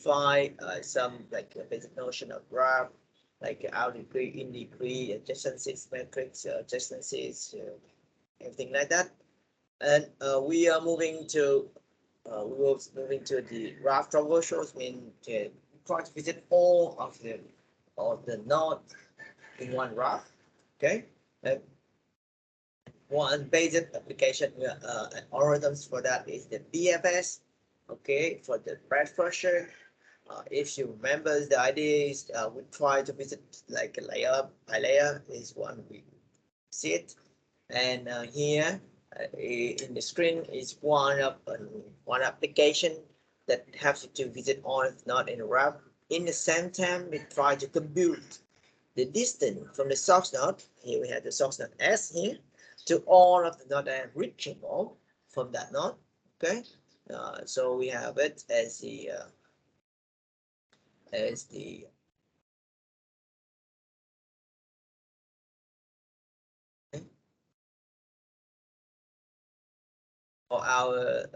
find some like a basic notion of graph, like out degree, in degree, adjacencies, matrix, adjacencies, everything like that. And we are moving to the graph traversals, mean try to visit all of the nodes in one graph. Okay, one basic application algorithms for that is the BFS. Okay, for the breadth pressure. If you remember, the idea is we try to visit like a layer by layer is one we see it, and here in the screen is one application that has to visit all not in a graph. In the same time, we try to compute the distance from the source node. Here we have the source node S here to all of the nodes that are reachable from that node. Okay, so we have it as the for our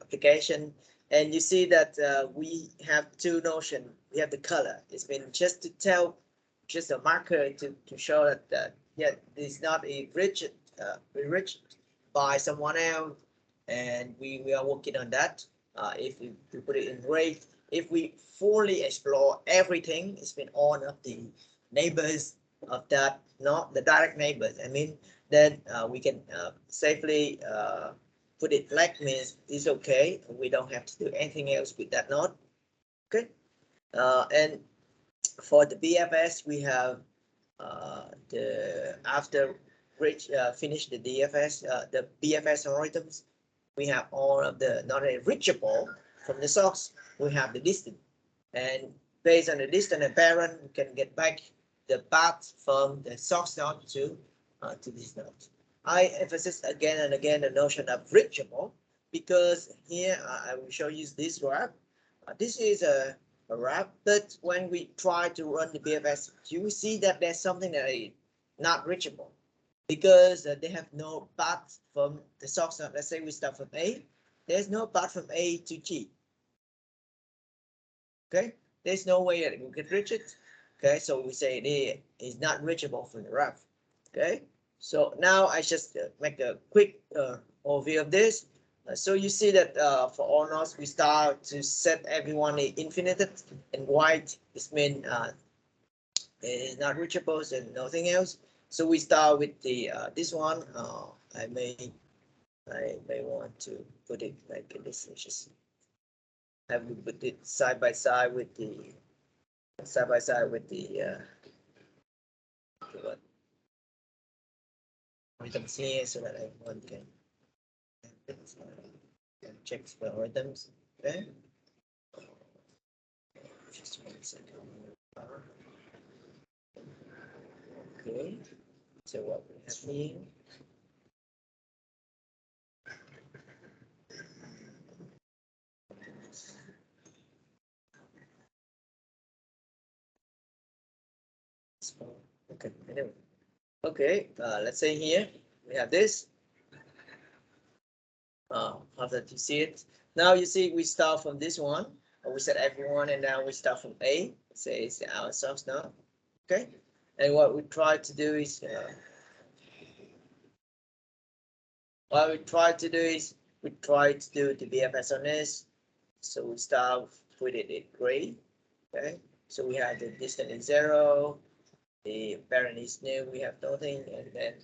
application, and you see that we have two notions. We have the color. It's been just to tell, just a marker to show that yeah, it's not enriched by someone else, and we are working on that. If we put it in gray, if we fully explore everything, it's been all of the neighbors of that, not the direct neighbors. I mean, then we can safely put it black means it's okay. We don't have to do anything else with that node. Okay, and for the BFS, we have after finish the DFS, the BFS algorithms, we have all of the not reachable from the source. We have the distance, and based on the distance and parent, we can get back the path from the source node to this node. I emphasize again and again the notion of reachable, because here I will show you this graph. This is a graph, but when we try to run the BFS, you will see that there's something that is not reachable, because they have no path from the source node. Let's say we start from A, there's no path from A to G. Okay, there's no way that we can reach it. Okay, so we say it is not reachable from the graph. Okay, so now I just make a quick overview of this. So you see that for all nodes, we start to set everyone infinite, and white is mean is not reachable and nothing else. So we start with the this one. I may want to put it like this. Just I will put it side by side with the what rhythms here, so that everyone can check the rhythms. Okay. Just 1 second. Okay. So what we have here. Okay, anyway. Okay, let's say here we have this. After you see it, now you see we start from this one. We set everyone, and now we start from A. Say it's our source now. Okay, and what we try to do is we try to do the BFS on this. So we start with it in gray. Okay, so we have the distance is 0. The parent is new, we have nothing, and then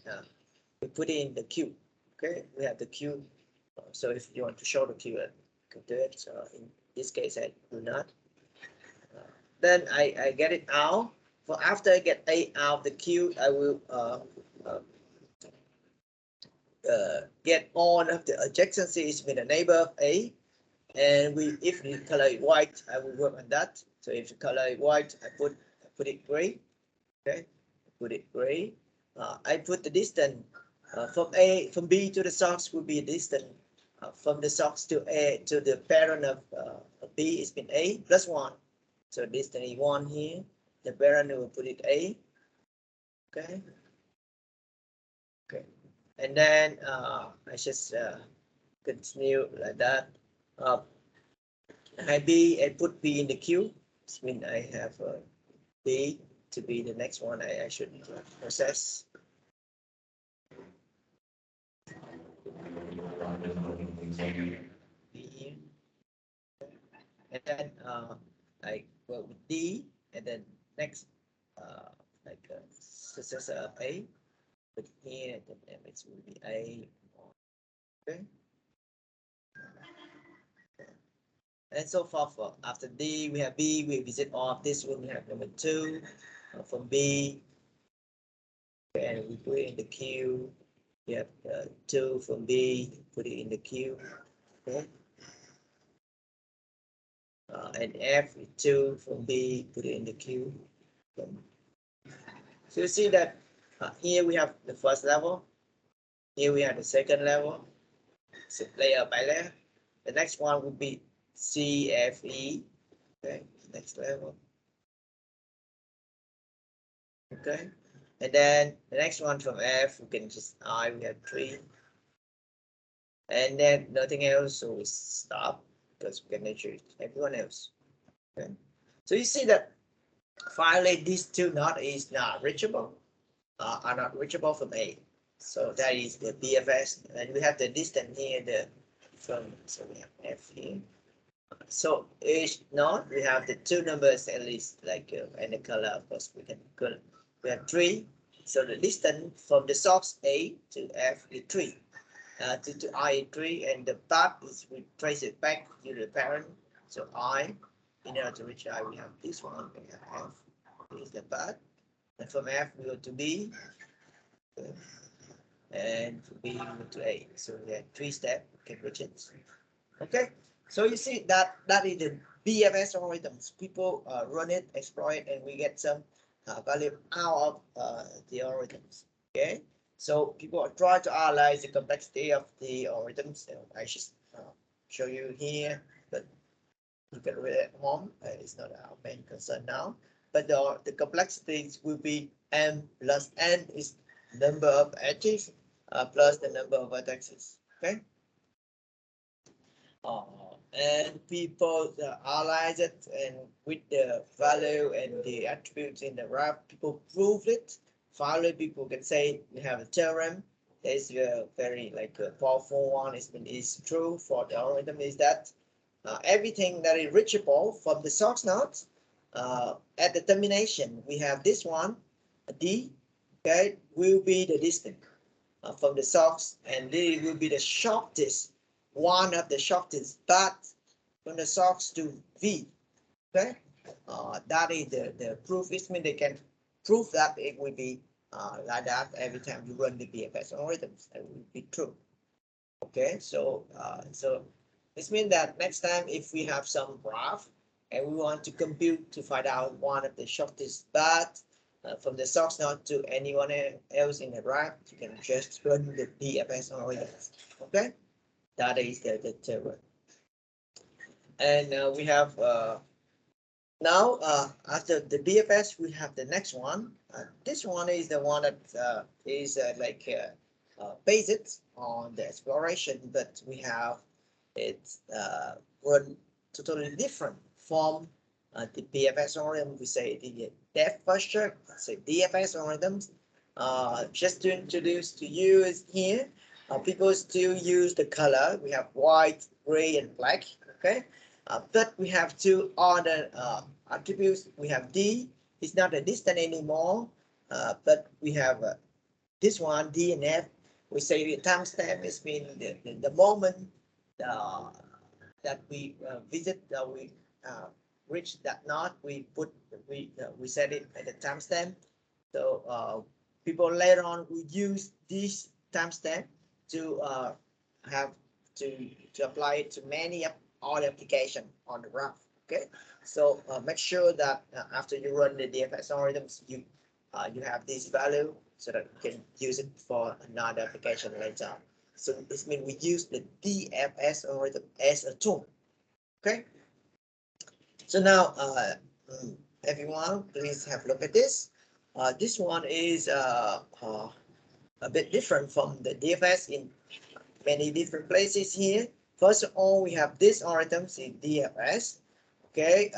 we put in the cube. Okay, we have the cube. So if you want to show the cube, you can do it. So in this case, I do not. Then I get it out. For after I get A out of the cube, I will get all of the adjacencies with a neighbor of A. And if the color is white, I will work on that. So if the color is white, I put it gray. Okay, put it gray. I put the distance from B to the source will be a distance from the source to A to the parent of B is been A plus 1. So distance is 1 here. The parent will put it A. Okay. Okay, and then I just continue like that. hide B and put B in the queue. This means I have B to be the next one I should process. B. And then I go with D, and then next like successor of A, but here the image will be A. Okay. And so far for after D we have B, we visit all of this one, we have number 2 from B, and we put it in the queue. We have 2 from B, put it in the queue. Okay. And F 2 from B, put it in the queue. So you see that here we have the first level, here we have the second level, so layer by layer. The next one would be C, F, E. Okay, next level. Okay, and then the next one from F, we can just I, we have 3. And then nothing else, so we stop because we can measure everyone else. Okay, so you see that finally these 2 nodes is not reachable, are not reachable from A. So that is the BFS, and we have the distance here, the from, so we have F here. So each node we have the 2 numbers at least, like and the color, of course we can color. We have 3, so the distance from the source A to F is 3. To I is 3, and the path is we trace it back to the parent. So I, in order to reach I, we have this one, we have F, this is the path, and from F we go to B, okay. And from B we go to A. So we have 3 steps, we can reach it. Okay, so you see that is the BFS algorithms. People run it, exploit it, and we get some value out of the algorithms. Okay, so people try to analyze the complexity of the algorithms. I should show you here, but you can read it at home. It's not our main concern now. But the complexities will be m plus n is number of edges plus the number of vertices. Okay. And people analyze it, and with the value and the attributes in the graph, people prove it. Finally, people can say we have a theorem. It's a very powerful one. Is true for the algorithm is that everything that is reachable from the source node at the termination, we have this one, D, okay, will be the distance from the source, and D will be the shortest, one of the shortest paths from the source to V. Okay, that is the proof. It means they can prove that it will be like that every time you run the BFS algorithms. It will be true. Okay, so this means that next time if we have some graph and we want to compute to find out one of the shortest paths from the source node to anyone else in the graph, you can just run the BFS algorithms. Okay, that is the theorem. And we have now after the BFS, we have the next one. This one is the one that is based on the exploration, but we have it run totally different from the BFS algorithm. We say the depth first check, say DFS algorithms. Just to introduce to you is here. People still use the color. We have white, gray, and black. Okay, but we have 2 other attributes. We have D. It's not a distance anymore, but we have this one, D and F. We say the timestamp is mean the moment that we visit, we reach that node. We set it at the timestamp. So people later on will use this timestamp to have to apply it to many other applications on the graph. Okay, so make sure that after you run the DFS algorithms, you have this value so that you can use it for another application later. So this means we use the DFS algorithm as a tool. Okay, so now everyone, please have a look at this. This one is a bit different from the DFS in many different places here. First of all, we have this algorithms in DFS. Okay,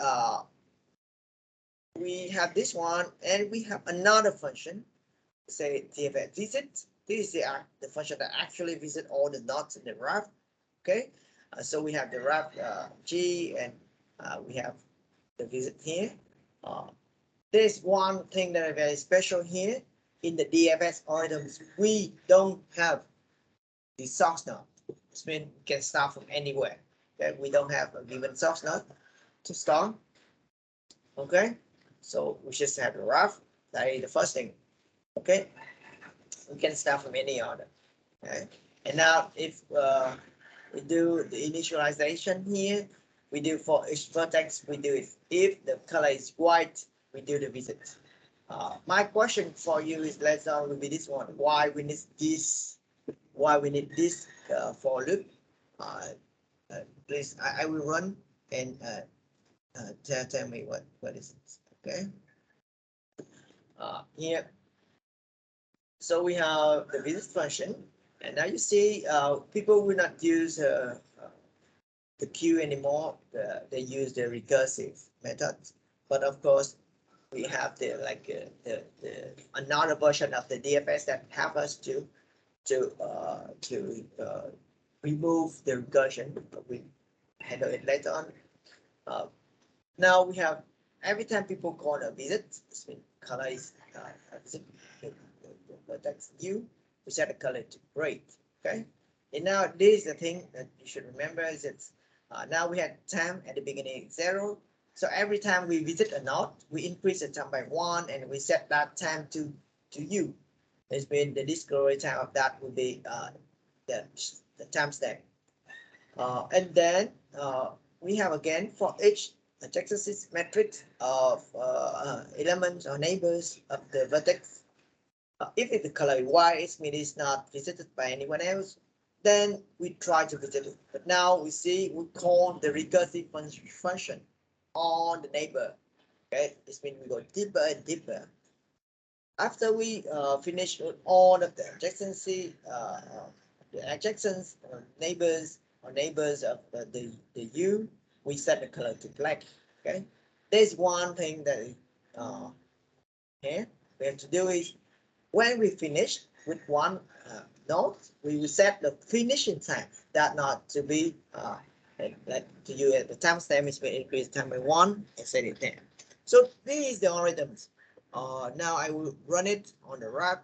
we have this one, and we have another function. Say DFS visit. This is the function that actually visit all the nodes in the graph. Okay, so we have the graph G, and we have the visit here. There's one thing that is very special here in the DFS algorithms. We don't have the source node. This means we can start from anywhere. Okay, we don't have a given source node to start. Okay, so we just have the graph. That is the first thing. Okay, we can start from any order. Okay, and now if we do the initialization here, we do for each vertex, we do it. If the color is white, we do the visit. My question for you is, let's start will be this one. Why we need this? Why we need this for loop? Please, I will run and tell me what is it. Okay. Here. So we have the visit function, and now you see people will not use the queue anymore. They use the recursive method, but of course we have the another version of the DFS that help us to remove the recursion. We handle it later on. Now we have every time people call a visit, this means color is visit. Vertex U, we set the color to gray. Okay, and now this is the thing that you should remember is that now we had time at the beginning 0. So every time we visit a node, we increase the time by 1, and we set that time to U. It's been the discovery time of that will be the timestamp. And then we have again for each adjacency matrix of elements or neighbors of the vertex. If the color is white, it means it's not visited by anyone else. Then we try to visit it. But now we see we call the recursive function on the neighbor. Okay, this means we go deeper and deeper. After we finish all of the adjacency, the adjacent neighbors or neighbors of the U, we set the color to black. Okay, there's one thing that here we have to do is, when we finish with one node, we will set the finishing time that not to be like to you at the timestamp is will increase time by 1 and set it there. So this is the algorithms. Now I will run it on the Reup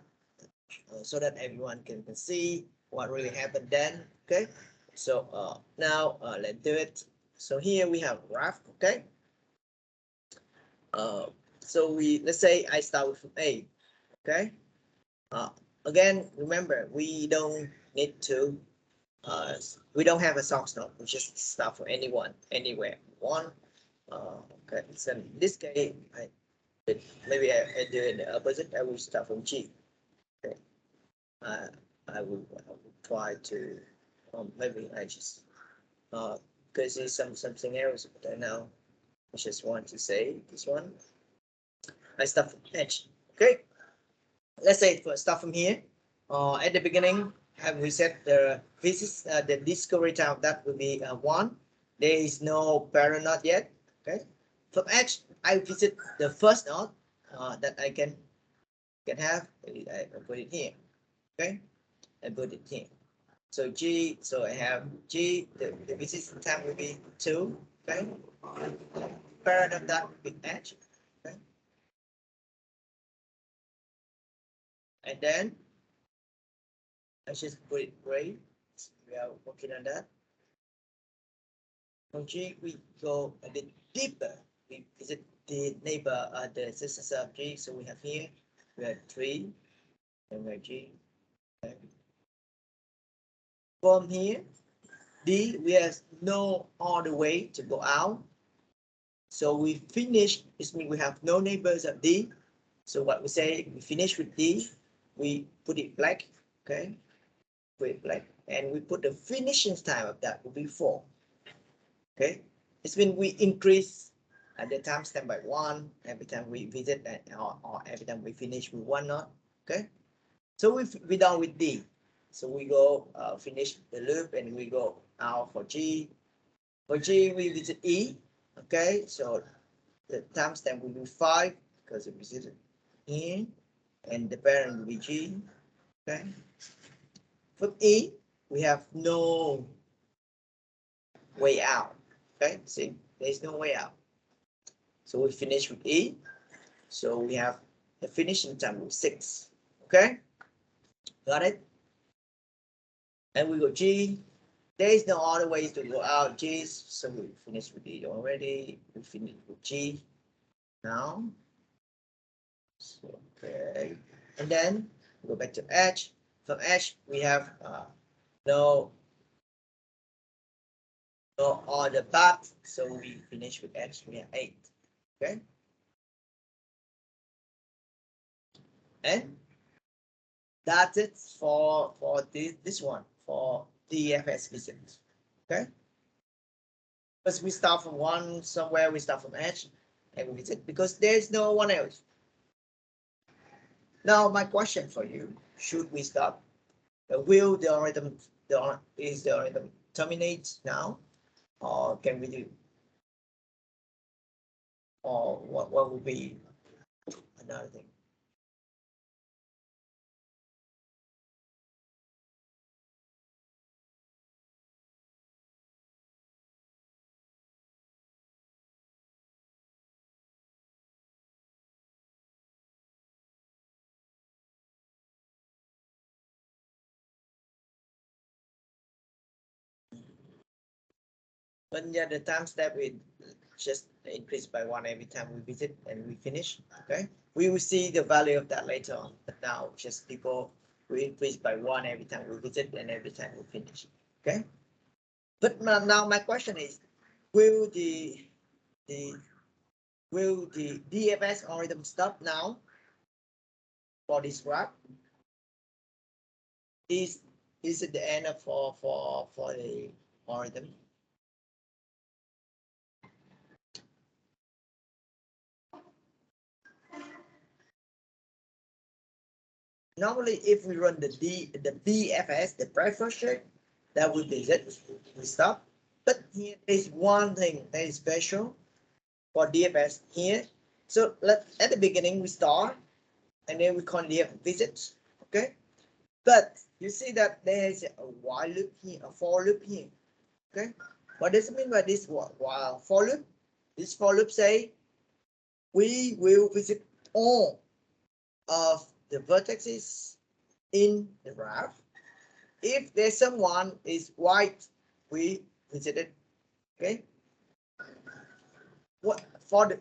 so that everyone can see what really happened then. Okay, so now let's do it. So here we have graph. Okay, so let's say I start with A. Okay. Again, remember, we don't need to, we don't have a source node. We just start for anyone, anywhere. Okay, so in this case, maybe I do it the opposite. I will start from G. Okay, I will try to, maybe I just, because it's something else, but now I just want to say this one. I start from H. Okay. Let's say start from here. At the beginning, we set the visits, the discovery time of that will be 1. There is no parent node yet. Okay. From H, I visit the first node that I can have. I put it here. Okay. I put it here. So G. So I have G. The visit time will be 2. Okay. Parent of that will be H. Okay. And then I just put it gray. We are working on that. From G, we go a bit deeper. We visit the neighbor, the successor of G. So we have here, we have 3, and we have G. Okay. From here, D, we have no other way to go out. So we finish, this means we have no neighbors of D. So what we say, we finish with D. We put it black, okay, put it black, and we put the finishing time of that will be 4. Okay, it's when we increase the timestamp by 1 every time we visit or every time we finish with 1 node. Okay, so we done with D. So we go finish the loop and we go out for G. For G, we visit E. Okay, so the timestamp will be 5 because we visited E, and the parent will be G. Okay. For E, we have no way out. Okay, see, there's no way out. So we finish with E. So we have the finishing time with 6. Okay, got it? And we go G. There is no other ways to go out G's. So we finished with E already. We finished with G now. So, okay, and then go back to H. From H, we have no other path. So we finish with H. We have 8. Okay. And that's it for this one, for DFS visit. Okay. Because we start from one somewhere, we start from H and we visit because there's no one else. Now my question for you, should we stop? Will the algorithm terminate now? Or can we do? Or what would be another thing? But yeah, the time step will just increase by 1 every time we visit and we finish. Okay, we will see the value of that later on. But now just people will increase by 1 every time we visit and every time we finish. Okay, but now my question is, will the DFS algorithm stop now for this graph? Is it the end of for the algorithm? Normally, if we run the BFS, the breakfast check, that would be it. We stop. But here is one thing that is special for DFS here. So at the beginning we start, and then we continue visits. Okay. But you see that there is a while loop here, a for loop here. Okay. What does it mean by this while for loop? This for loop say we will visit all of the vertices in the graph. If there's someone is white, we visit it. Okay. What for the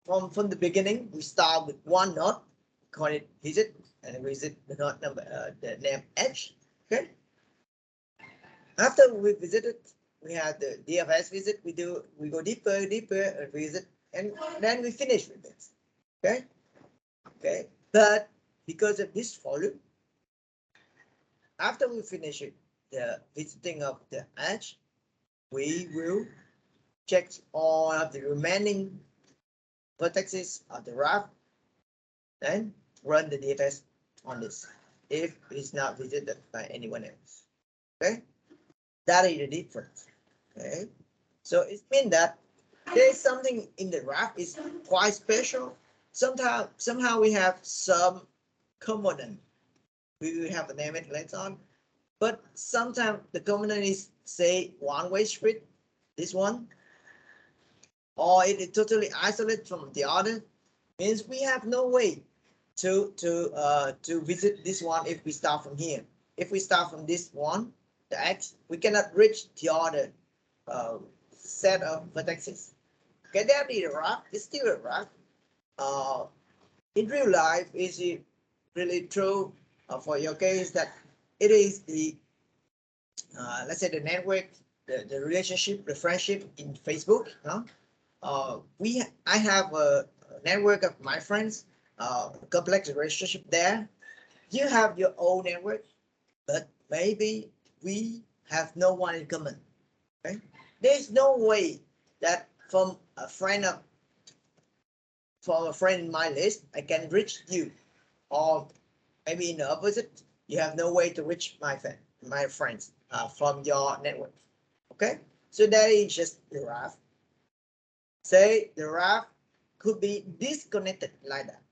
from the beginning, we start with one node, call it visit, and visit the node number, the name H. Okay. After we visited, we have the DFS visit. We go deeper, and visit, and then we finish with this. Okay. Okay. But because of this for loop, after we finish it, the visiting of the edge, we will check all of the remaining vertices of the graph and run the DFS on this if it's not visited by anyone else. Okay, that is the difference. Okay, so it means that there is something in the graph is quite special. Somehow we have some component. We will have to name it later on. But sometimes the component is say one-way street, this one, or it is totally isolated from the other. Means we have no way to visit this one if we start from here. If we start from this one, the X, we cannot reach the other set of vertices. Okay, that is a graph. It's still a graph. In real life, is it really true for your case that it is the let's say the network, the relationship, the friendship in Facebook? I have a network of my friends, complex relationship there. You have your own network, but maybe we have no one in common. Okay, there's no way that from a friend in my list I can reach you, or maybe in the opposite, you have no way to reach my friends from your network. Okay, so that is just the graph. Say the graph could be disconnected like that.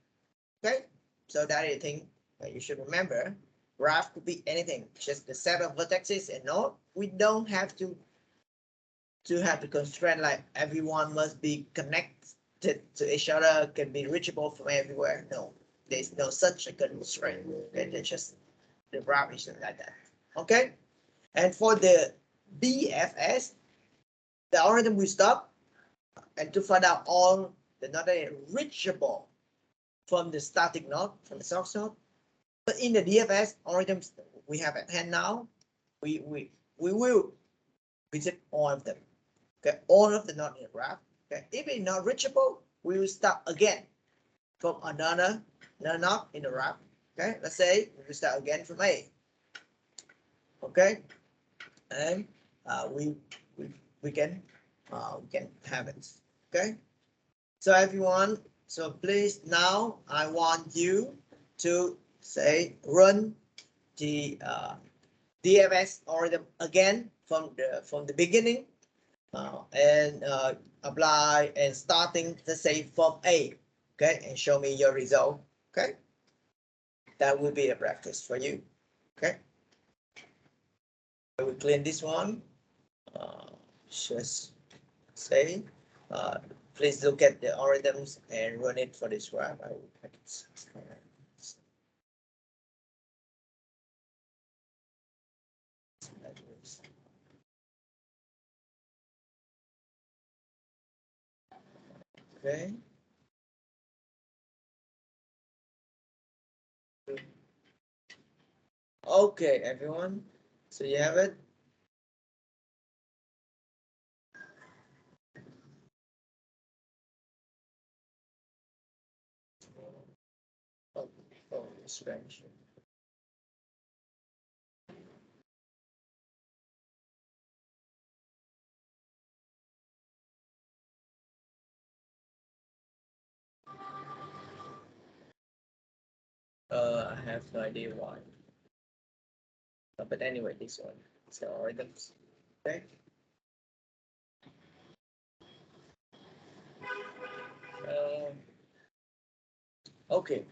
Okay, so that is the thing that you should remember. Graph could be anything, just the set of vertices and node. We don't have to have the constraint like everyone must be connected to each other, can be reachable from everywhere. No, there's no such a constraint. Okay, they just the graph is like that. Okay, and for the BFS, the algorithm will stop and to find out all the node that are reachable from the static node, from the source node. But in the DFS algorithms we have at hand now, we will visit all of them. Okay, all of the nodes in the graph. Okay, if it's not reachable, we will start again from another node in the graph. Okay, let's say we start again from A. Okay, and we can have it. Okay, so everyone, so please now I want you to say run the DFS algorithm again from the beginning and apply and starting, let's say from A. Okay, and show me your result. Okay, that will be a practice for you. Okay, I will clean this one. Just say please look at the algorithms and run it for this graph. I will practice. Okay. Okay, everyone. So you have it. Oh, strange. I have no idea why. But anyway, this one. So algorithms. Okay. Okay.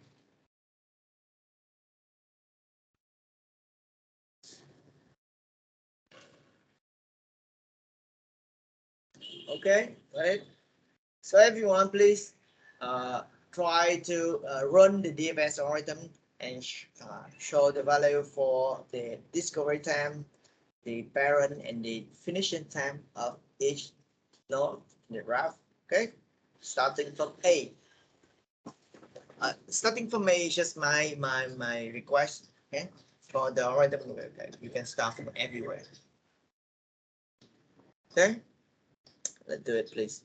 Okay. Right. So everyone, please try to run the DFS algorithm and show the value for the discovery time, the parent, and the finishing time of each node in the graph. Okay, starting from A. Starting from A is just my request. Okay, for the algorithm, okay, you can start from everywhere. Okay, let's do it, please.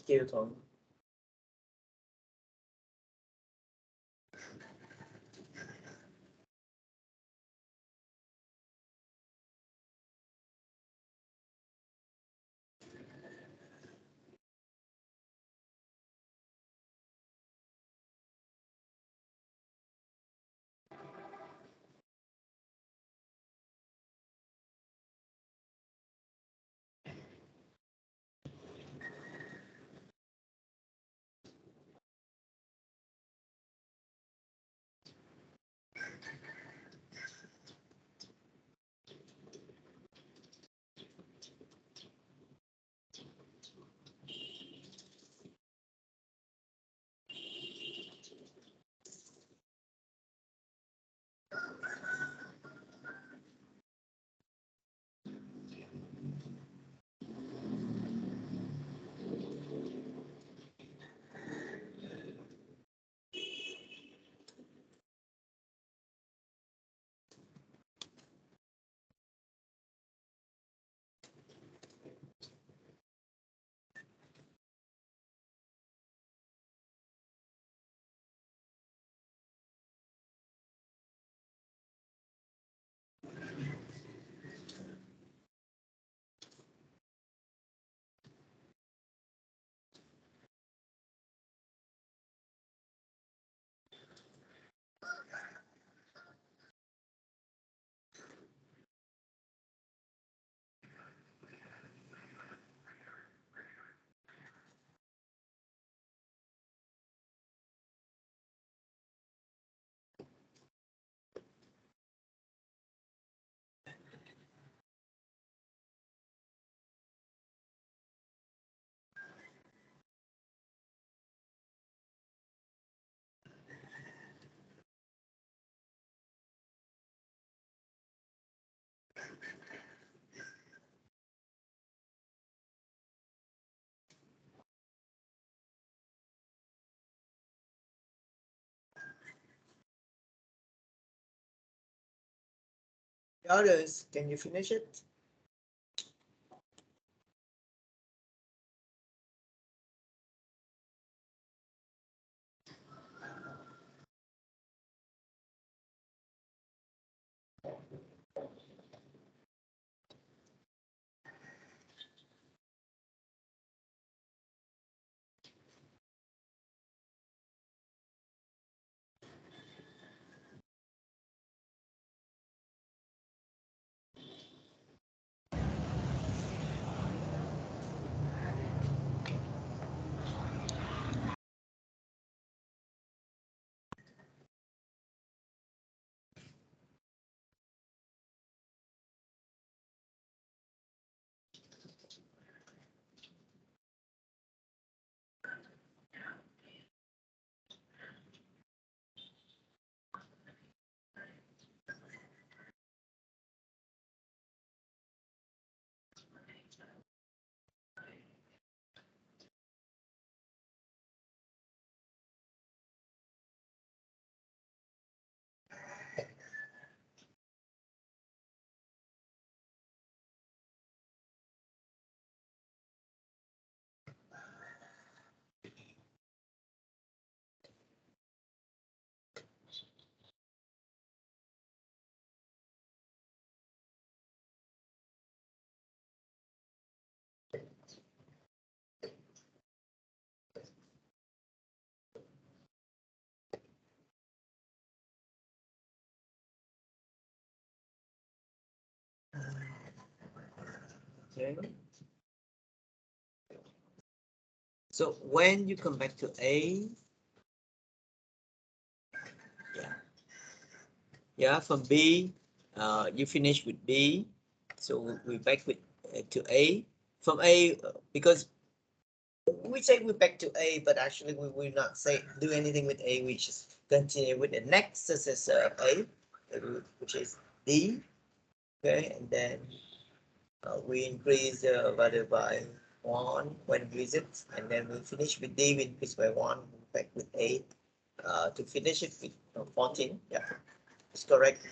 kiểu thôi. Others, can you finish it? Okay. So when you come back to A, yeah, from B, you finish with B, so we're back with to A. From A, because we say we're back to A, but actually we will not say do anything with A. We just continue with the next successor of A, which is D. Okay, and then we increase the value by 1 when visit, and then we finish with D, we increase by 1, back with 8 to finish it with 14. Yeah, it's correct.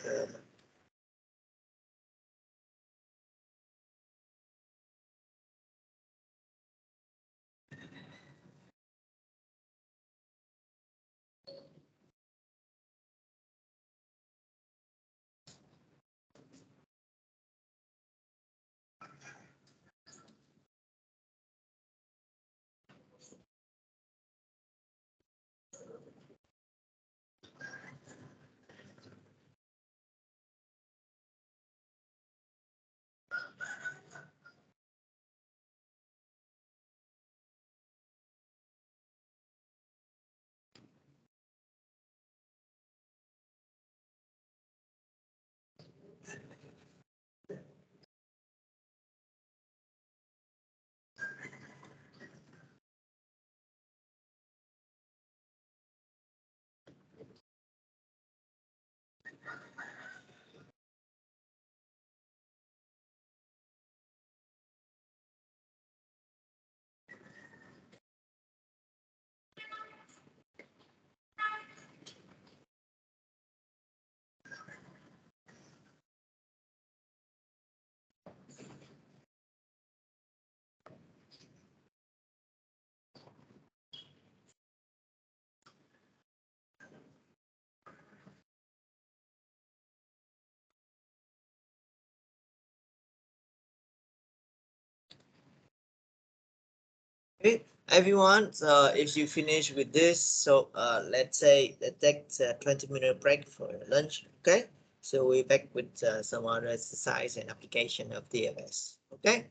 Okay, everyone, so if you finish with this, so let's say let's take a 20-minute break for lunch. Okay, so we're back with some other exercise and application of DFS. Okay.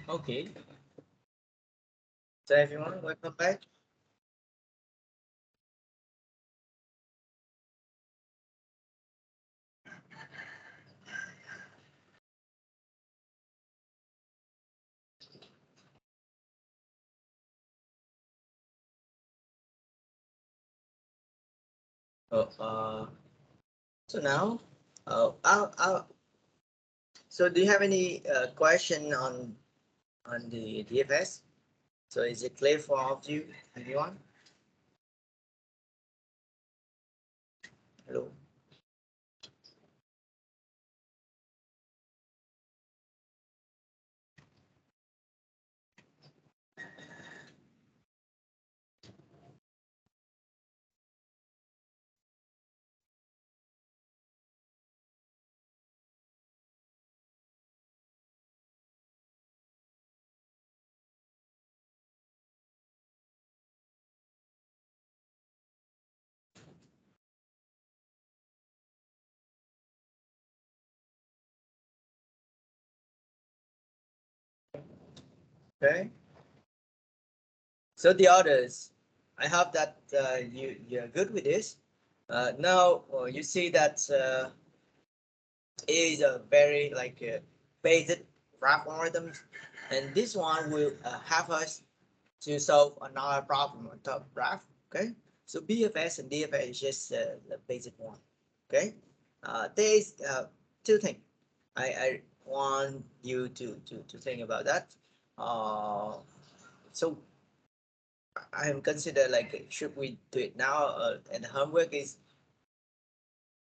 Okay. So everyone, welcome back. So now, so do you have any question on the DFS? So is it clear for all of you, everyone? Hello. Okay. So the others, I hope that you're good with this. Now you see that is a very like basic graph algorithm, and this one will help us to solve another problem on top graph. Okay, so BFS and DFS is just the basic one. Okay, there is two things I want you to think about that. So I am consider like should we do it now? And the homework is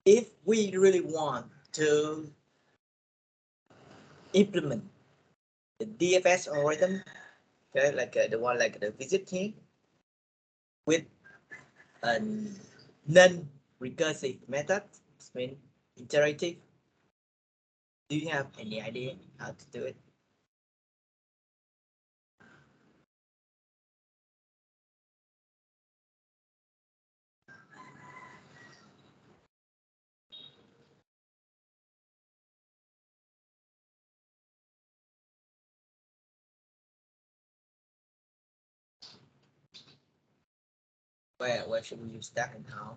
if we really want to implement the DFS algorithm, okay, like the one like the visit here with a non-recursive method, it's mean iterative. Do you have any idea how to do it? Where should we use that and how?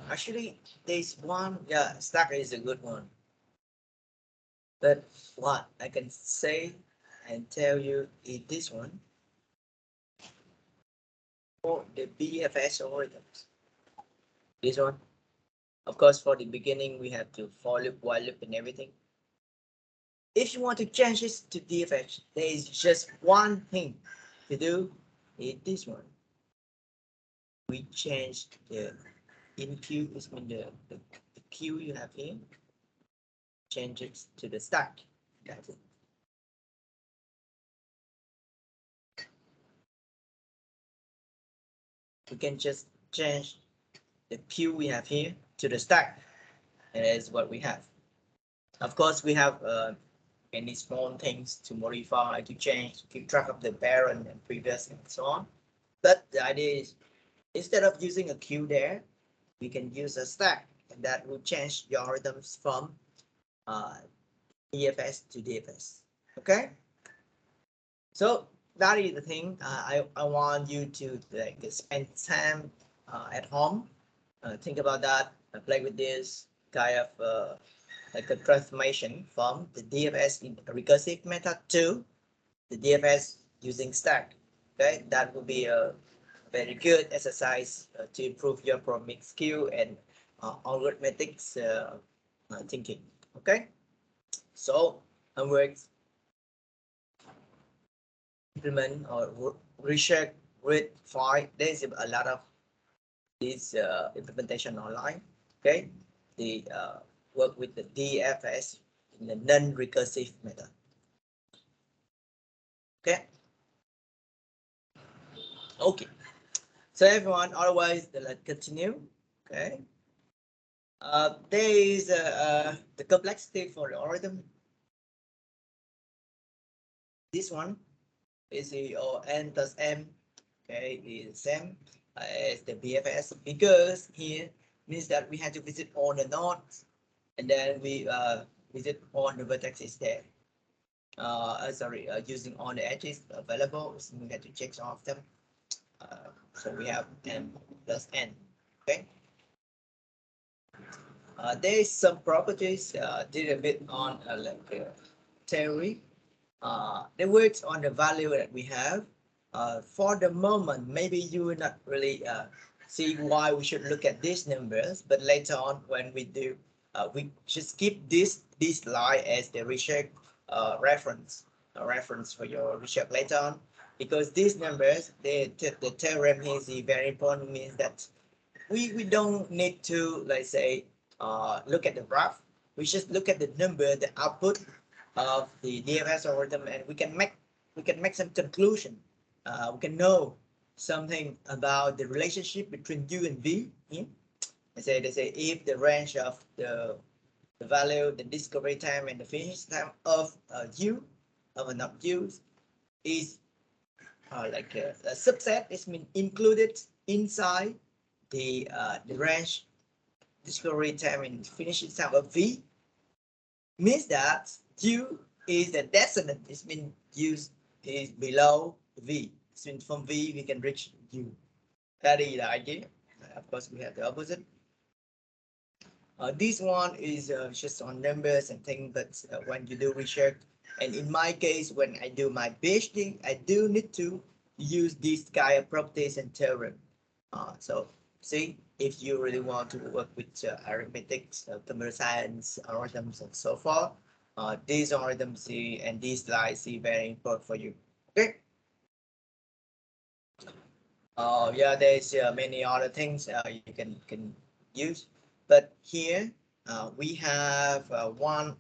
Actually, there's one, yeah, stack is a good one. But what I can say and tell you is this one for the BFS algorithms. This one, of course, for the beginning, we have to for loop, while loop, and everything. If you want to change this to DFS, there is just one thing to do. Is this one. We change the in queue, this means the queue you have here, change it to the stack. That's it. We can just change the queue we have here to the stack, and that is what we have. Of course, we have any small things to modify, to change, to keep track of the parent and previous and so on. But the idea is instead of using a queue there, we can use a stack, and that will change your algorithms from EFS to DFS. Okay, so that is the thing. I want you to like spend time at home, think about that, play with this kind of like a transformation from the DFS in recursive method to the DFS using stack. Okay, that will be a very good exercise to improve your programming skill and algorithmics thinking. Okay, so homework, implement or research, read, find. There's a lot of this implementation online. Okay, the work with the DFS in the non-recursive method. Okay. Okay. So everyone, otherwise let's continue. Okay. There is the complexity for the algorithm. This one is the n plus m. Okay, is same as the BFS, because here means that we have to visit all the nodes, and then we visit all the vertices there. Using all the edges available, so we have to check all of them. So we have m plus n. Okay. There is some properties did a bit on theory. They works on the value that we have. For the moment, maybe you will not really see why we should look at these numbers, but later on when we do, we should keep this line as the research reference for your research later on, because these numbers, the theorem here is very important. Means that we don't need to, let's say, look at the graph. We just look at the number, the output of the DFS algorithm, and we can make some conclusion. We can know something about the relationship between U and V. They say if the range of the value, the discovery time and the finish time of U, of an U, is like a subset. It's been included inside the range, discovery time and finishing time of V, means that U is the descendant. It's been used is below V. So from V we can reach U. That is the idea. Of course, we have the opposite. This one is just on numbers and things, but when you do research, and in my case, when I do my PhD, I do need to use these kind of properties and theorem. So see, if you really want to work with arithmetics, computer science, algorithms, and so forth, these algorithms and these slides are very important for you. Okay. Yeah, there's many other things you can use, but here we have one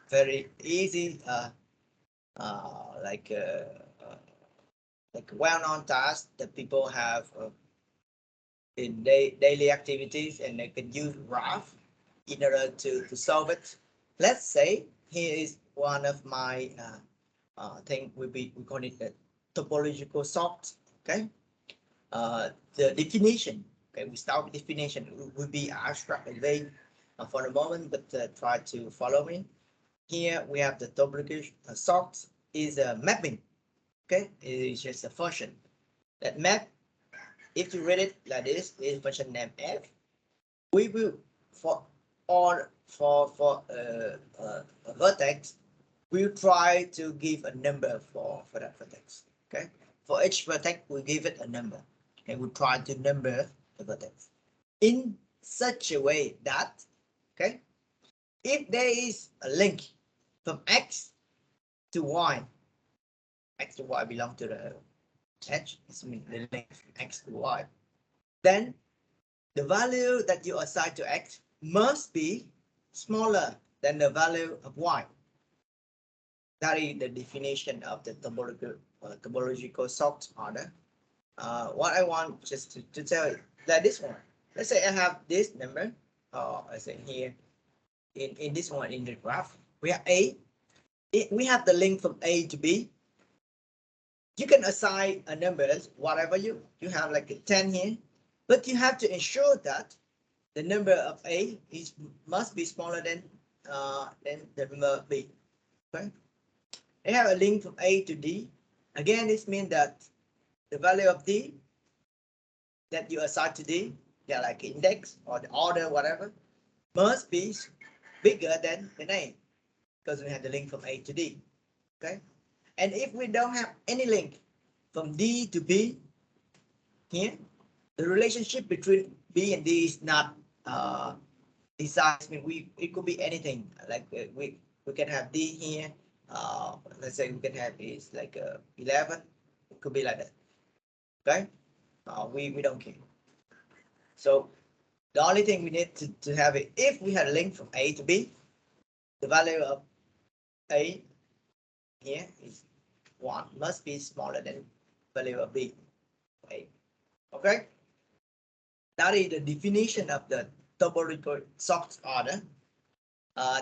very easy like well-known task that people have in daily activities, and they can use graph in order to solve it. Let's say here is one of my thing. We call it the topological sort. Okay. The definition. Okay, we start with definition. It will be abstract and vague for the moment, but try to follow me. Here we have the topological sort is a mapping. Okay, it is just a function that map. If you read it like this, is function named f. We will for a vertex, we'll try to give a number for that vertex. Okay, for each vertex we give it a number, and we try to number the vertex in such a way that, okay, if there is a link from x to y, x to y belong to the edge, this means the link from x to y, then the value that you assign to x must be smaller than the value of y. That is the definition of the topological sort order. What I want just to tell you that this one, let's say I have this number, I say here in this one in the graph, we have A. We have the link from A to B. You can assign a numbers whatever you have, like a 10 here, but you have to ensure that the number of A must be smaller than the number of B. Okay. I have a link from A to D. Again, this means that the value of D that you assign to D, yeah, like index or the order, whatever, must be bigger than A, because we have the link from A to D. Okay. And if we don't have any link from D to B here, the relationship between B and D is not decided. I mean, it could be anything. Like we can have D here. Let's say we can have is like 11. It could be like that. Okay. We don't care. So the only thing we need to have it, if we had a link from A to B, the value of A here is 1, must be smaller than value of B. Okay. That is the definition of the topological sort order.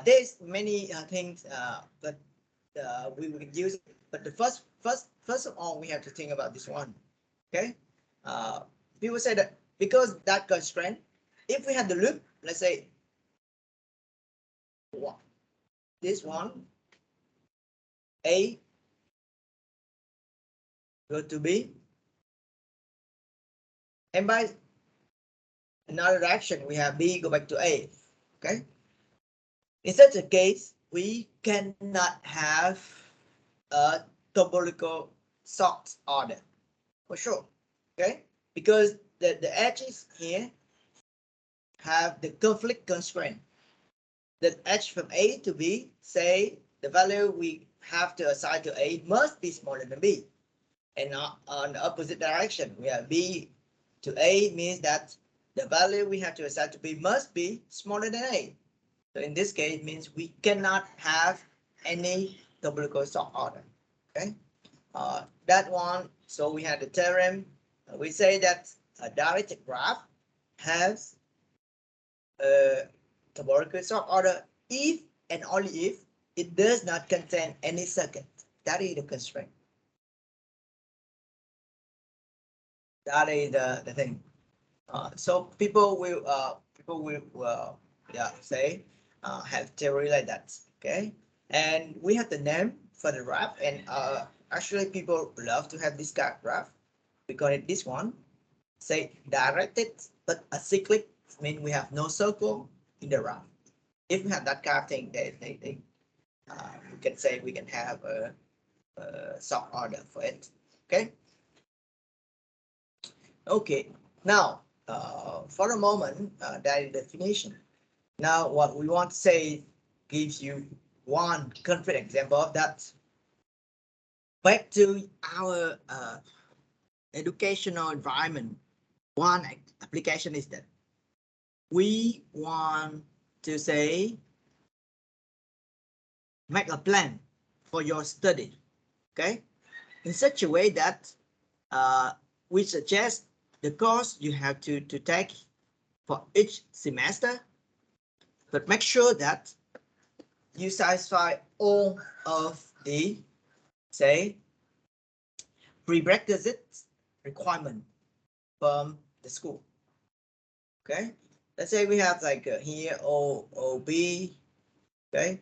There's many things that we will use, but the first of all, we have to think about this one. Okay, people say that because that constraint, if we have the loop, let's say this one, A go to B, and by another direction, we have B go back to A. Okay, in such a case, we cannot have a topological sort order for sure. Okay, because the edges here have the conflict constraint. The edge from A to B, say the value we have to assign to A must be smaller than B. And on the opposite direction, we have B to A means that the value we have to assign to B must be smaller than A. So in this case, it means we cannot have any topological sort order. Okay, that one. So we have the theorem. We say that a directed graph has a topological sort order if and only if it does not contain any circuit. That is the constraint. That is the thing. So people will say have theory like that. Okay, and we have the name for the graph, and actually people love to have this kind of graph. We call it this one. Say directed but acyclic, means we have no circle in the graph. If we have that kind of thing, we can say we can have a sort order for it. Okay. Okay. Now, for a moment, that is the definition. Now, what we want to say gives you one concrete example of that. Back to our educational environment, one application is that we want to say make a plan for your study, okay, in such a way that we suggest the course you have to take for each semester, but make sure that you satisfy all of the, say, prerequisite requirement from the school. Okay, let's say we have like here OB. Okay,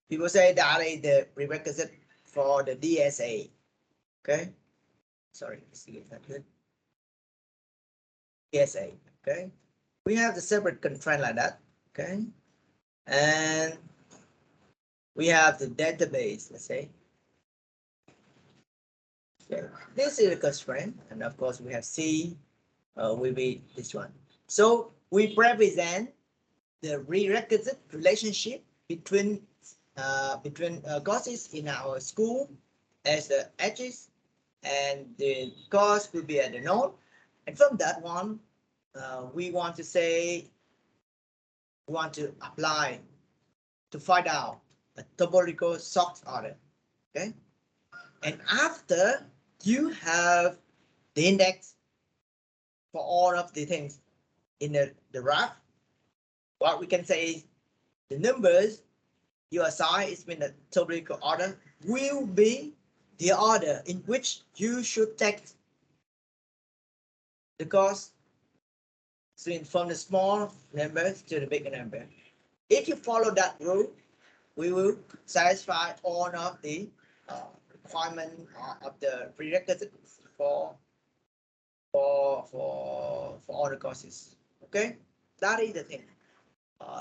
people say that is the prerequisite for the DSA. Okay, sorry, let's see if that's good. DSA. Okay, we have the separate constraint like that. Okay, and we have the database. Let's say. Okay. This is a constraint, and of course we have C. Will be this one. So we represent the prerequisite relationship between courses in our school as the edges, and the course will be at the node. And from that one, we want to say we want to apply to find out a topological sort order. Okay, and after you have the index for all of the things in the graph, what we can say is the numbers you assign is in the topological order will be the order in which you should take the course, so from the small number to the bigger number. If you follow that rule, we will satisfy all of the requirement of the prerequisites for all the courses. Okay, that is the thing.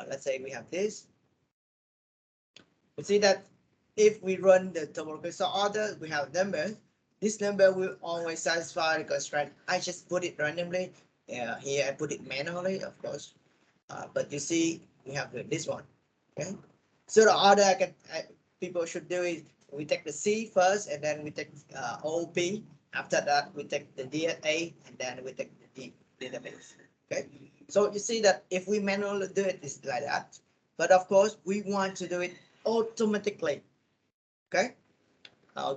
Let's say we have this. We see that if we run the topological sort order, we have numbers. This number will always satisfy the constraint. I just put it randomly. Here I put it manually, of course. But you see, we have this one. Okay. So the order people should do is we take the C first, and then we take OP. After that, we take the DSA, and then we take the database. Okay. So you see that if we manually do it, it's like that. But of course, we want to do it automatically. Okay.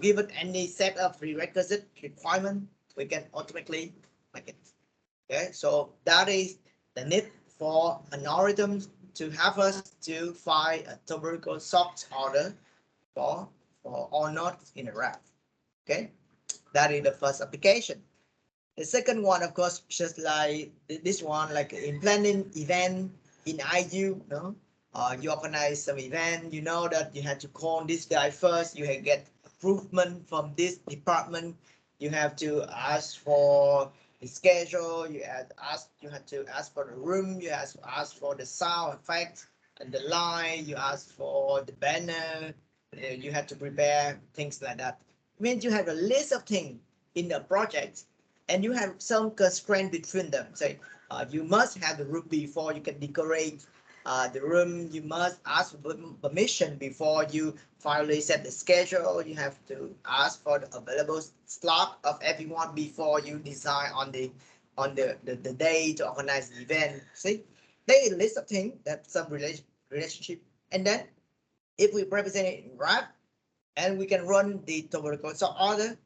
Given any set of prerequisite requirement, we can automatically make it. Okay. So that is the need for an algorithm to have us to find a topological sort order for all nodes in a graph. Okay, that is the first application. The second one, of course, just like this one, like in planning event in IU, no? You organize some event, you know that you have to call this guy first, you have get approval from this department, you have to ask for the schedule, you have to ask for the room, you have to ask for the sound effects and the line, you ask for the banner, you have to prepare things like that. It means you have a list of things in the project and you have some constraint between them. Say you must have the room before you can decorate the room. You must ask for permission before you finally set the schedule. You have to ask for the available slot of everyone before you decide on the day to organize the event. See, there is a list of things that some relationship, and then if we represent it in graph and we can run the topological sort order.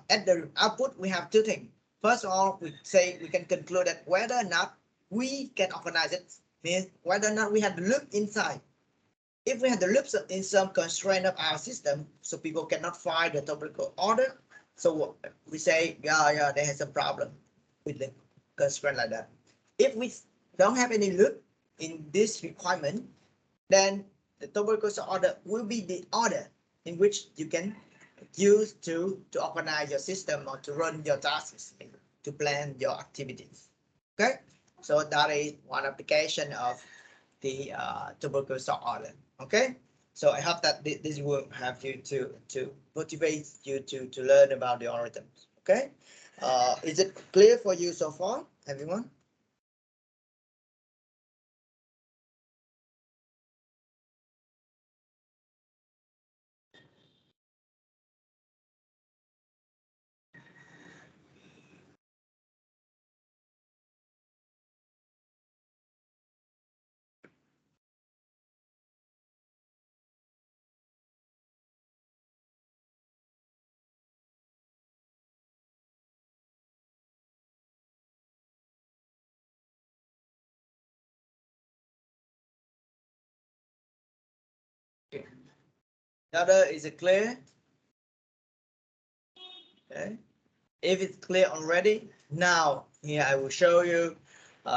At the output, we have two things. First of all, we say we can conclude that whether or not we can organize it, means whether or not we have the loop inside. If we have the loops in some constraint of our system, so people cannot find the topological order, so we say, yeah, they have some problem with the constraint like that. If we don't have any loop in this requirement, then the topological sort order will be the order in which you can use to organize your system or to run your tasks, to plan your activities. Okay, so that is one application of the topological sort order. Okay, so I hope that this will have you to motivate you to learn about the algorithms. Okay, is it clear for you so far, everyone? Okay. The other, is it clear? Okay. If it's clear already, now here I will show you the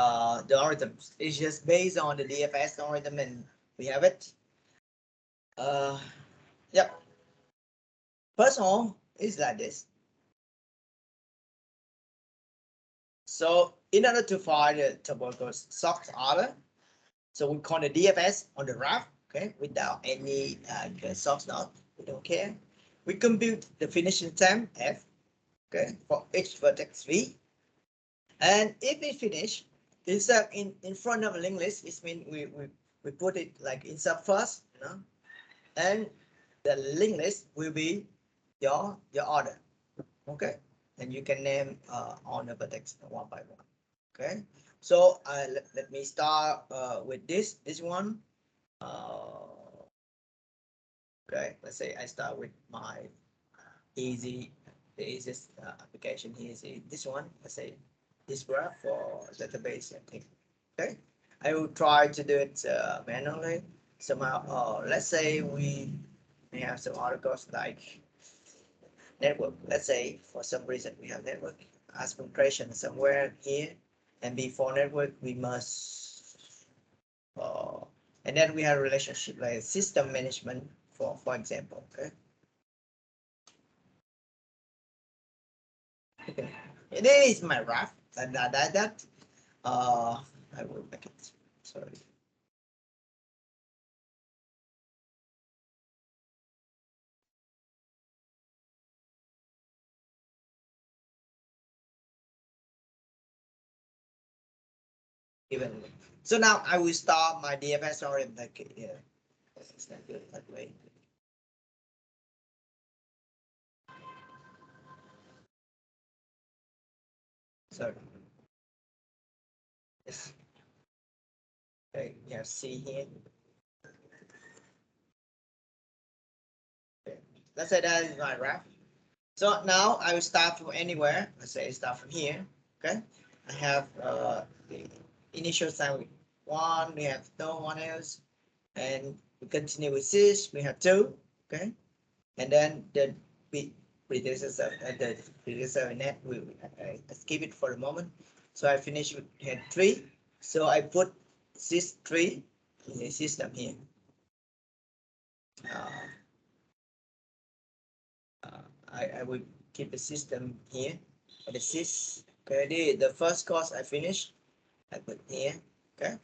algorithms. It's just based on the DFS algorithm and we have it. Yep. First of all, it's like this. So in order to find the topological sort order, so we call the DFS on the graph, okay, without any sort node, we don't care. We compute the finishing time F, okay, for each vertex V. And if we finish, insert in front of a linked list, it means we put it like insert first, you know, and the linked list will be your order. Okay, and you can name all the vertex one by one. Okay, so let me start with this one. Okay, let's say I start with my the easiest application here is this one. Let's say this graph for database and thing. Okay, I will try to do it manually somehow. Let's say we may have some articles like network. Let's say for some reason we have network aspiration somewhere here, and before network we must and then we have a relationship like system management for example. Okay. Okay. It is my graph that I will make it. Sorry. Even so now I will start my DFS already like yeah. It's not good that way. Sorry. Yes. Okay, you have C here. Okay. Let's say that is my graph. So now I will start from anywhere. Let's say I start from here. Okay. I have the initial sign with 1, we have no one else, and we continue with this, we have 2, okay, and then the predecessor net, I skip it for a moment. So I finish with head 3. So I put this 3 in the system here. I will keep the system here. And the sys, okay, the first course I finished, I put here, okay,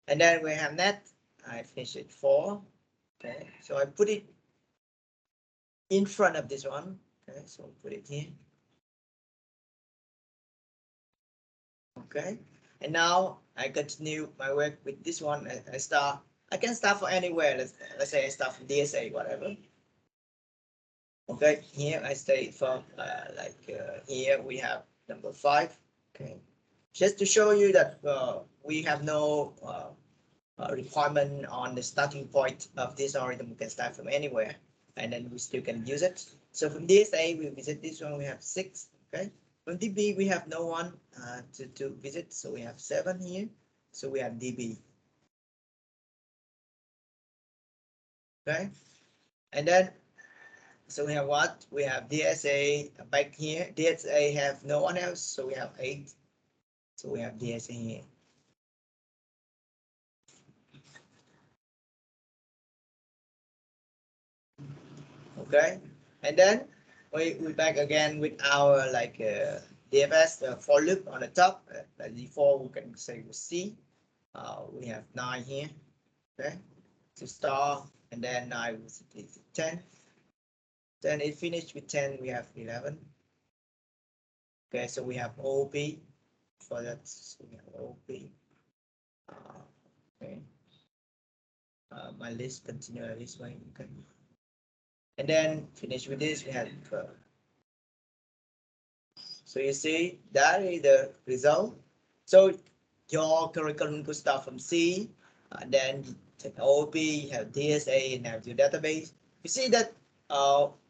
and then we have net. I finish it 4, okay, so I put it in front of this one, okay, so put it here, okay, and now I continue my work with this one. I can start from anywhere. Let's say I start from DSA, whatever. Okay, here I stay from here we have number 5. Okay, just to show you that we have no requirement on the starting point of this algorithm. We can start from anywhere, and then we still can use it. So from DSA we visit this one, we have 6. Okay, from DB we have no one to visit, so we have 7 here. So we have DB. Okay, and then so we have what? We have DSA back here. DSA have no one else, so we have 8. So we have DSA here. Okay, and then we back again with our DFS for loop on the top. By default, we can say with C. We have 9 here. Okay, to start, and then 9 with 10. Then it finished with 10. We have 11. Okay, so we have OP for that. So we have OP. Okay. My list continue this way. Okay. And then finish with this. We have 12. So you see that is the result. So your curriculum could start from C, and then OP, have DSA, and have your database. You see that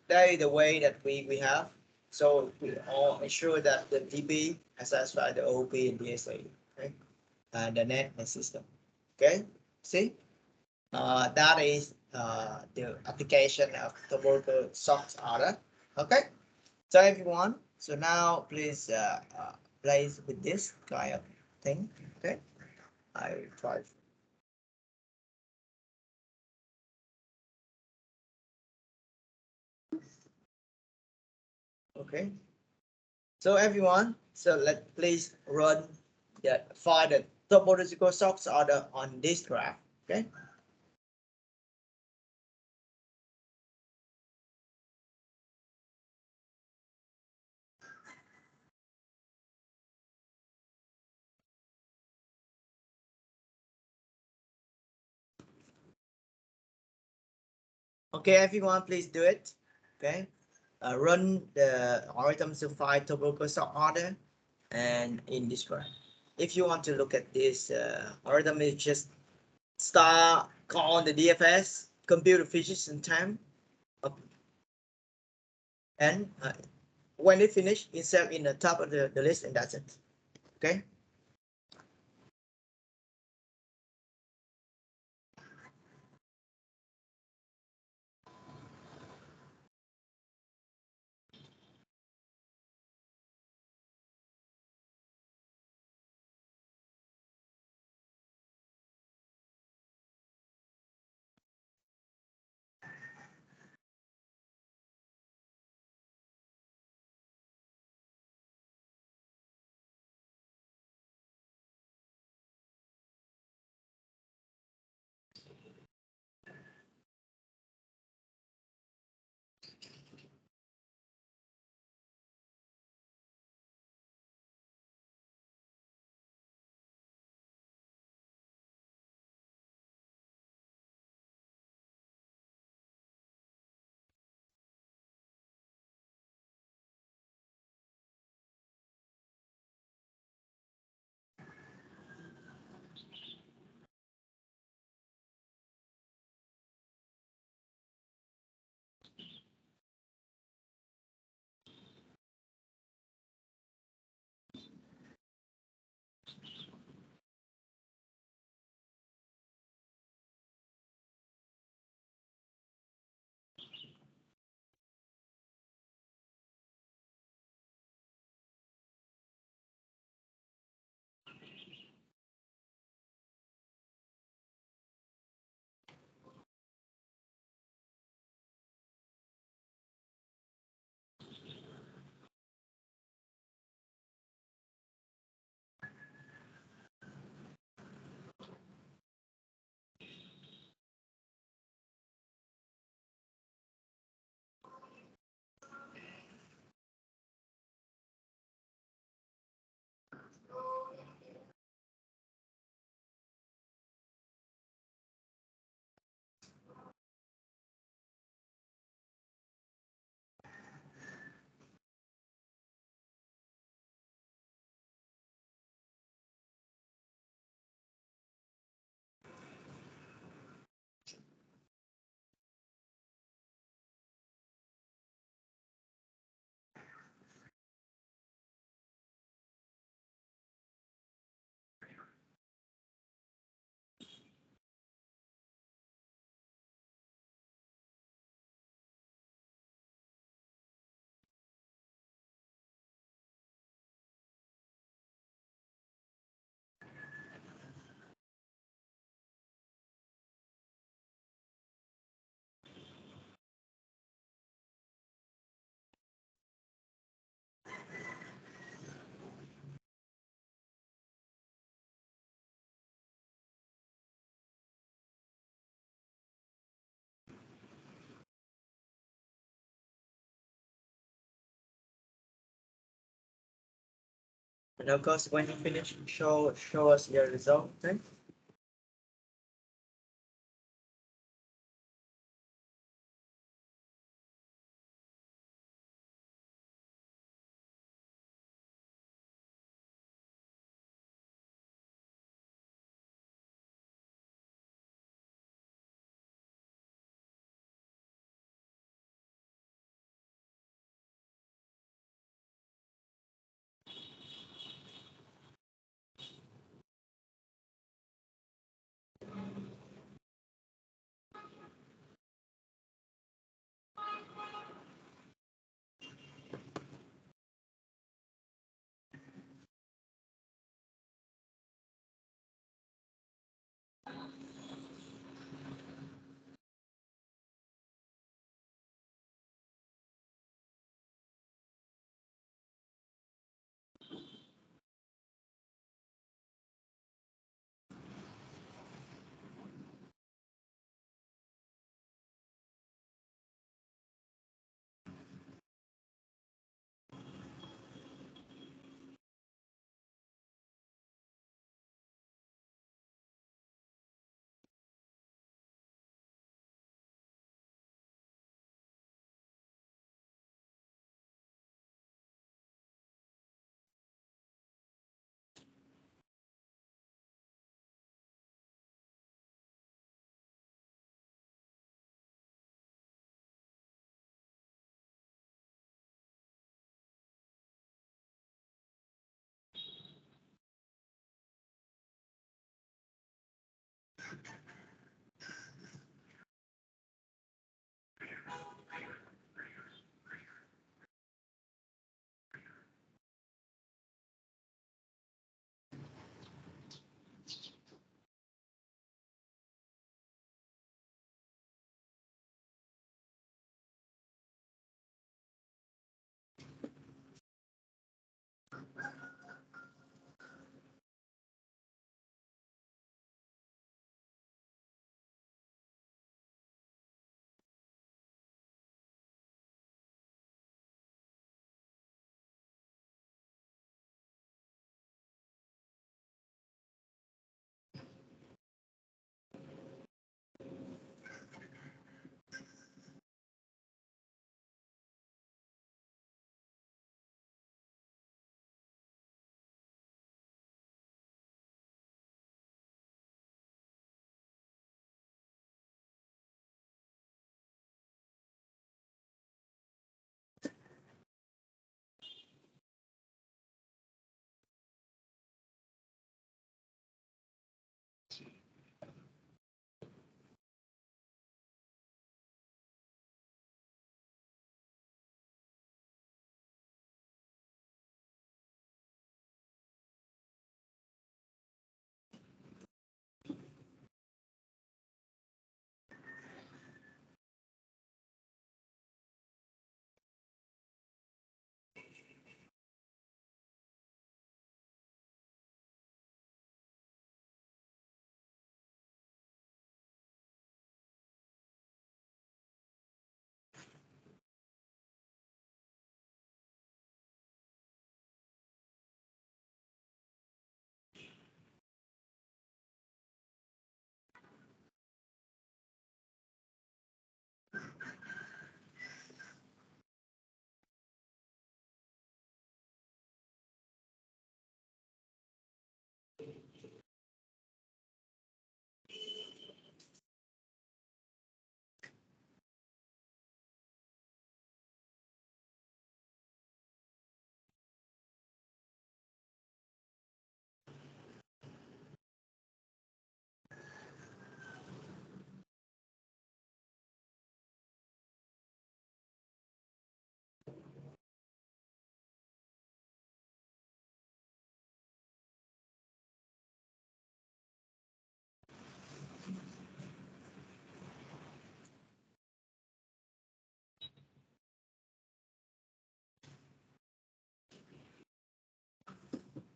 that is the way that we have. So we all ensure that the DB has satisfied the OP and DSA, okay, and the net system. Okay, see, that is the application of the worker sort order. Okay, so everyone, so now please play with this kind of thing. Okay, I will try. Okay, so everyone, so let please run find the topological sort order on this graph. Okay. Okay, everyone, please do it. Okay, run the algorithm to find topological sort order, and in this graph. If you want to look at this algorithm, you just start call the DFS computer physics and time, and when it finish, insert in the top of the list, and that's it. Okay. And of course, when you finish, show us your result. Okay.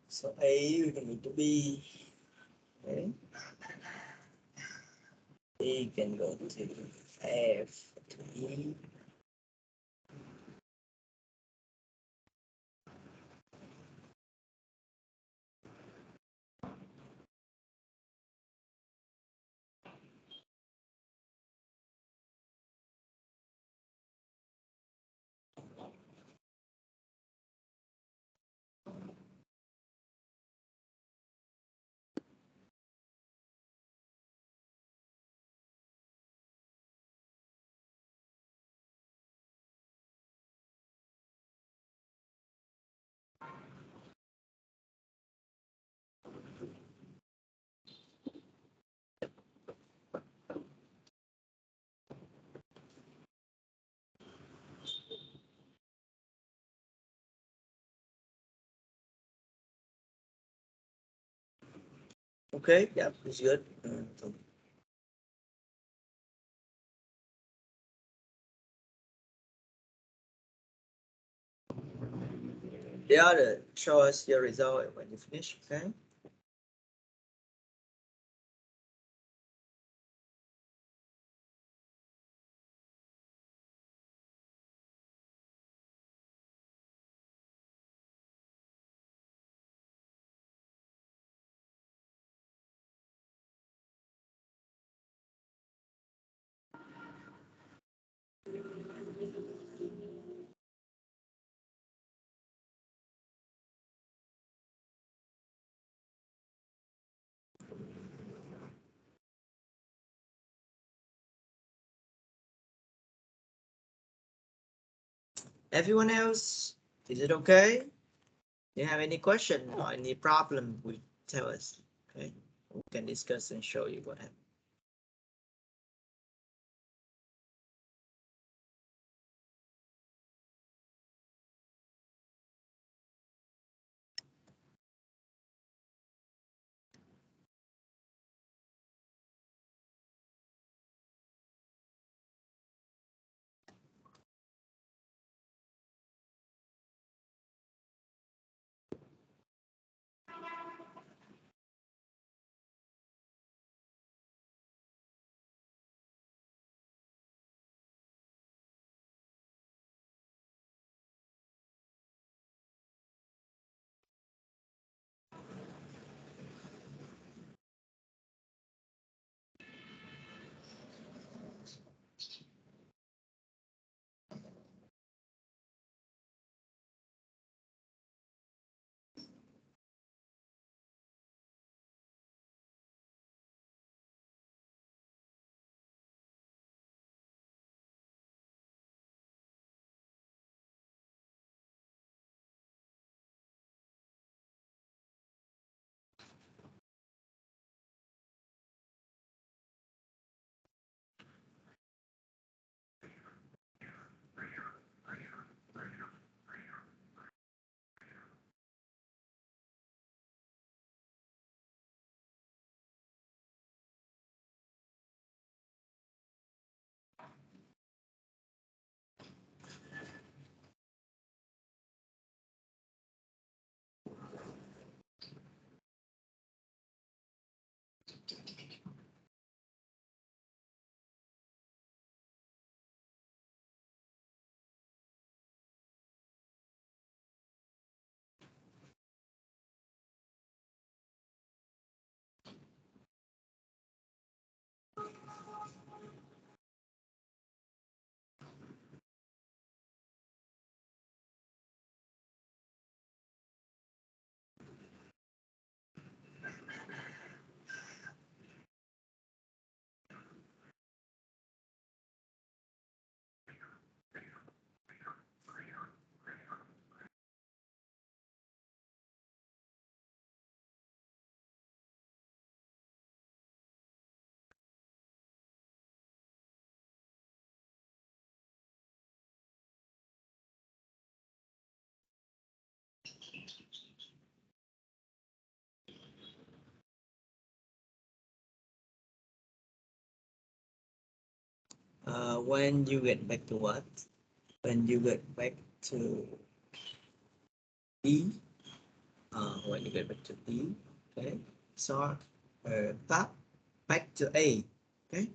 So A, we can go to B. Okay. B can go to F, to E. Okay, yeah, it's good. The other, show us your result when you finish. Okay. Everyone else, is it okay? Do you have any question or any problem? We tell us. Okay, we can discuss and show you what happened. When you get back to what? When you get back to B, when you get back to B, okay, so tap back to A, okay,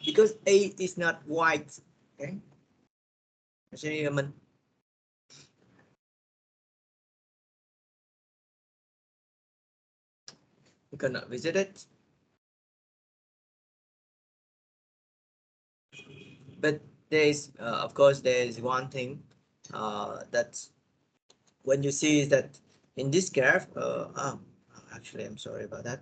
because A is not white, okay, cho nên là mình cannot visit it, but there is of course there is one thing that when you see that in this graph, actually I'm sorry about that.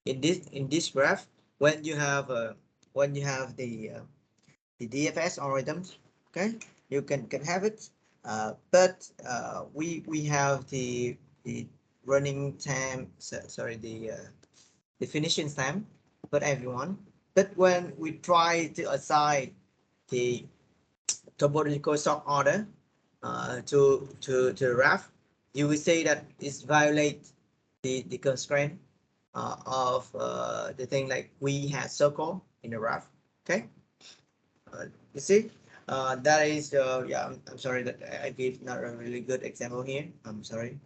In this graph, when you have the DFS algorithms, okay, you can have it, but we have the running time, sorry, the finishing time for everyone. But when we try to assign the topological sort order to the graph, you will say that it's violate the constraint of the thing like we had circle in the graph. Okay, you see, that is yeah. I'm sorry that I gave not a really good example here. I'm sorry.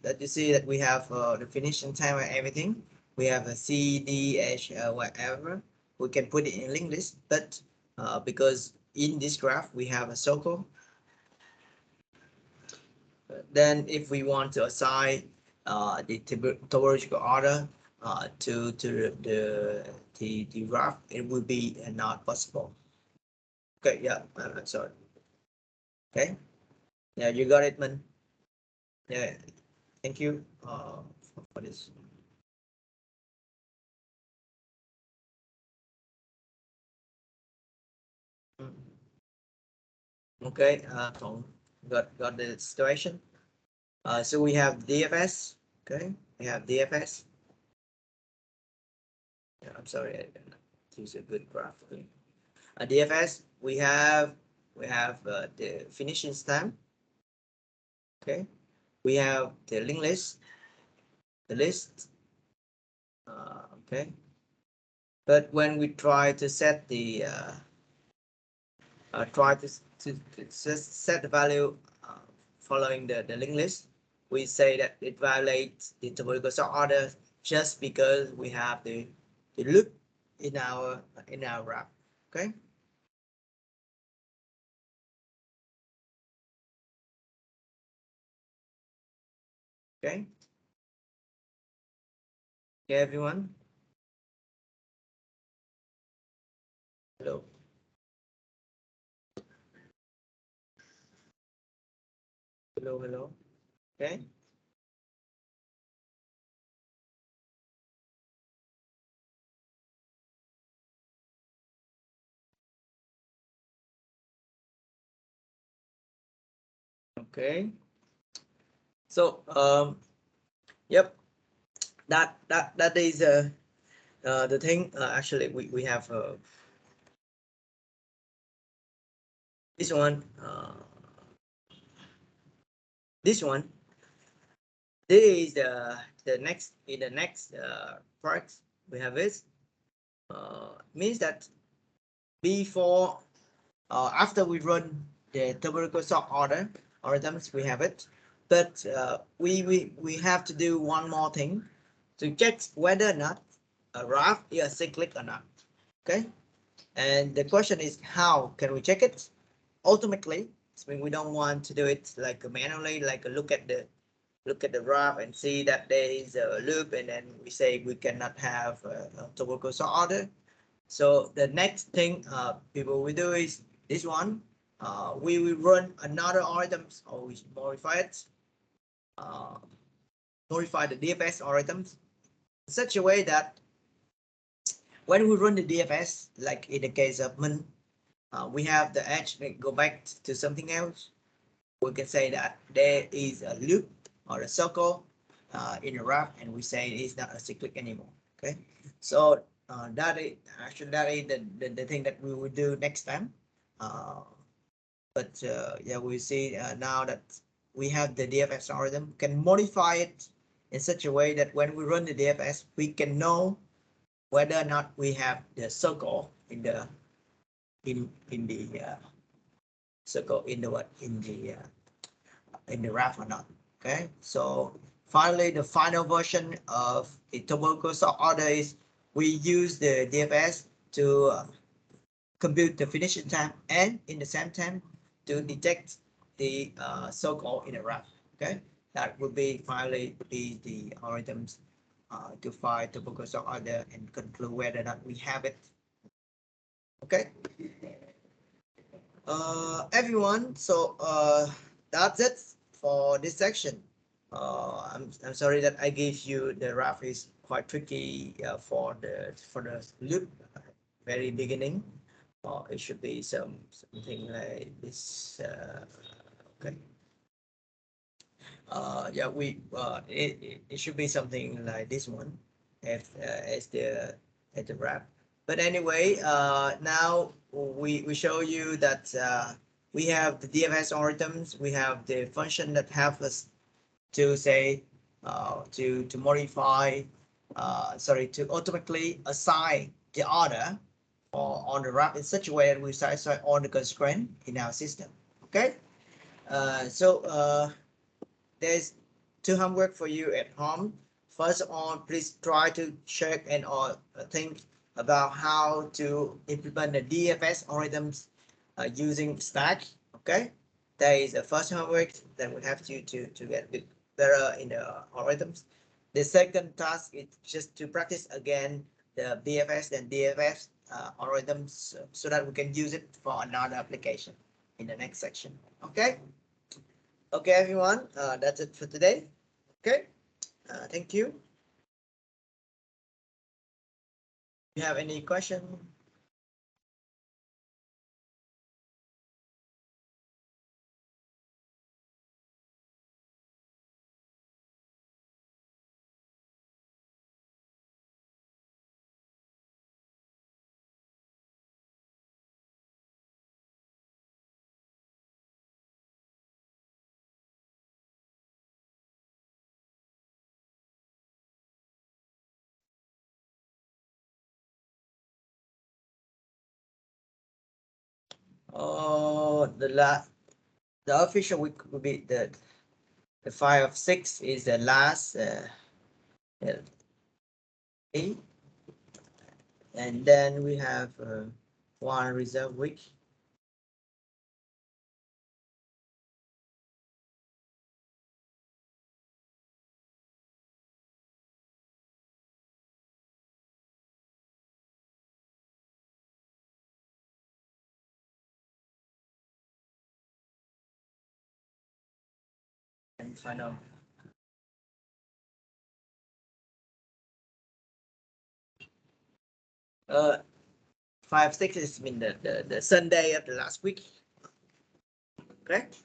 That you see that we have the finishing time and everything. We have a C, D, H, whatever. We can put it in linked list, but because in this graph we have a circle, then if we want to assign the topological order to the graph, it will be not possible. Okay, yeah, I'm sorry. Okay, yeah, you got it, Minh. Yeah, thank you for this. Okay, got the situation. So we have DFS. Okay, we have DFS. Yeah, I'm sorry, I didn't use a good graph. DFS. We have the finishing time. Okay, we have the linked list, the list. Okay, but when we try to set the try to set the value following the linked list, we say that it violates the topological sort order just because we have the loop in our graph. Okay. Okay. Okay, everyone. Hello. Hello. Hello. Okay. Okay. So yep, that is the thing. Actually, we have this one. This one. This is the next in the next part we have is means that before after we run the topological sort order algorithms, we have it, but we have to do one more thing to check whether or not a graph is cyclic or not. Okay, and the question is how can we check it automatically? I mean, we don't want to do it like manually, like look at the graph and see that there is a loop, and then we say we cannot have a topological sort order. So the next thing people will do is this one. We will run another algorithms, or we modify it, modify the DFS algorithms in such a way that when we run the DFS, like in the case of Minh, we have the edge go back to something else. We can say that there is a loop or a circle in the graph, and we say it is not a cyclic anymore. Okay, so that is actually the thing that we will do next time. But yeah, we see now that we have the DFS algorithm, can modify it in such a way that when we run the DFS, we can know whether or not we have the circle in the circle in the what in the graph or not. Okay, so finally the final version of the topological sort order is we use the DFS to compute the finishing time and in the same time to detect the circle in the graph. Okay, that would be finally be the algorithms to find topological sort order and conclude whether or not we have it. Okay, everyone, so that's it for this section. I'm sorry that I gave you the graph is quite tricky for the loop very beginning. It should be something like this. Okay. Yeah, it should be something like this one, as the graph. But anyway, now we show you that we have the DFS algorithms. We have the function that help us to say to modify, to automatically assign the order or on the Reup in such a way that we satisfy all the constraints in our system. Okay, there's two homework for you at home. First of all, please try to check and or think about how to implement the DFS algorithms using stack. Okay, that is the first homework that we have to get a bit better in the algorithms. The second task is just to practice again the BFS and DFS algorithms so that we can use it for another application in the next section. Okay. Okay, everyone, that's it for today. Okay, thank you. Do you have any question? Oh, the official week will be the 5 of 6 is the last day, and then we have one reserve week. And final. 5, 6 is mean the Sunday of the last week. Correct?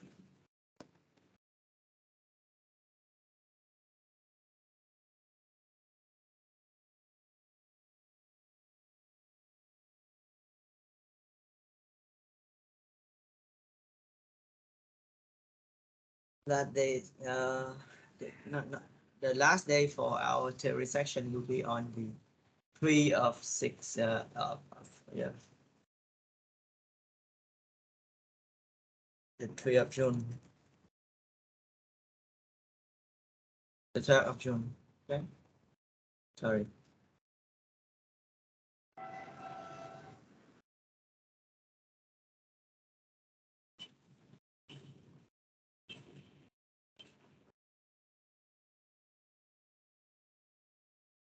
That day, not the last day for our theory section will be on the 3 of 6 yeah, the 3 of June, the 3rd of June. Okay, sorry.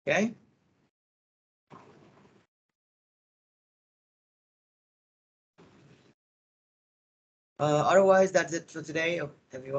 Okay. Otherwise, that's it for today, everyone.